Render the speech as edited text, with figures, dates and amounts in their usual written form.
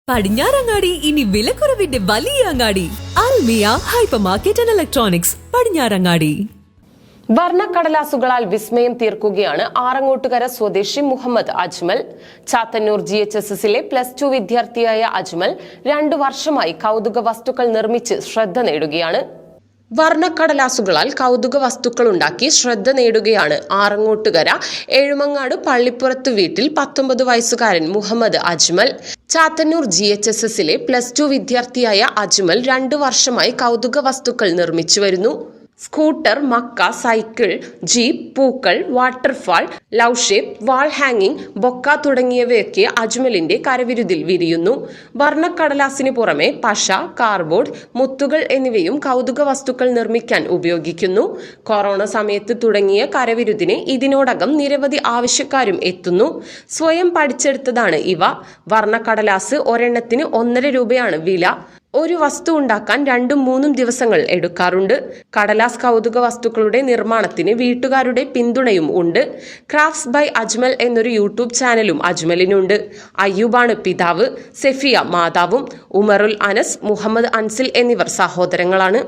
പടിഞ്ഞാറങ്ങാടി ഇനി വിലക്കുറവിന്റെ വലിയ അങ്ങാടി Almiya hypermarket and electronics Padinjarangadi. വർണ്ണക്കടലാസുകളാൽ വിസ്മയം തീർക്കുകയാണ് ആറങ്ങോട്ടുകര സ്വദേശി മുഹമ്മദ് അജ്മൽ. ചാത്തന്നൂർ GHSSലെ +2 വിദ്യാർത്ഥിയായ അജ്മൽ 2 വർഷമായി കൗതുക വസ്തുക്കൾ നിർമ്മിച്ച് ശ്രദ്ധ നേടുകയാണ്. വർണ്ണക്കടലാസുകളാൽ കൗതുക വസ്തുക്കൾ ഉണ്ടാക്കി ശ്രദ്ധ നേടുകയാണ് ആറങ്ങോട്ടുകര എഴുമങ്ങാട് പള്ളിപ്പുറത്ത് വീട്ടിൽ 19 വയസ്സുകാരൻ മുഹമ്മദ് അജ്മൽ. ചാത്തന്നൂർ GHSSലെ +2 വിദ്യാർത്ഥിയായ അജ്മൽ 2 വർഷമായി കൗതുക വസ്തുക്കൾ നിർമ്മിച്ചു വരുന്നു. സ്കൂട്ടർ, മക്ക, സൈക്കിൾ, ജീപ്പ്, പൂക്കൾ, വാട്ടർഫാൾ, ലവ് ഷേപ്പ്, വാൾ ഹാങ്ങിങ്, ബൊക്ക തുടങ്ങിയവയൊക്കെ അജ്മലിന്റെ കരവിരുതിൽ വിരിയുന്നു. വർണ്ണക്കടലാസിന് പുറമെ പശ, കാർഡ്ബോർഡ്, മുത്തുകൾ എന്നിവയും കൗതുക വസ്തുക്കൾ നിർമ്മിക്കാൻ ഉപയോഗിക്കുന്നു. കൊറോണ സമയത്ത് തുടങ്ങിയ കരവിരുതിന് ഇതിനോടകം നിരവധി ആവശ്യക്കാരും എത്തുന്നു. സ്വയം പഠിച്ചെടുത്തതാണ് ഇവ. വർണ്ണക്കടലാസ് ഒരെണ്ണത്തിന് 1.5 രൂപയാണ് വില. ഒരു വസ്തു ഉണ്ടാക്കാൻ 2-3 ദിവസങ്ങൾ എടുക്കാറുണ്ട്. കടലാസ് കൗതുക വസ്തുക്കളുടെ നിർമ്മാണത്തിന് വീട്ടുകാരുടെ പിന്തുണയും ഉണ്ട്. ക്രാഫ്റ്റ്സ് ബൈ അജ്മൽ എന്നൊരു യൂട്യൂബ് ചാനലും അജ്മലിനുണ്ട്. അയ്യൂബാണ് പിതാവ്, സെഫിയ മാതാവും. ഉമറുൽ അനസ്, മുഹമ്മദ് അൻസിൽ എന്നിവർ സഹോദരങ്ങളാണ്.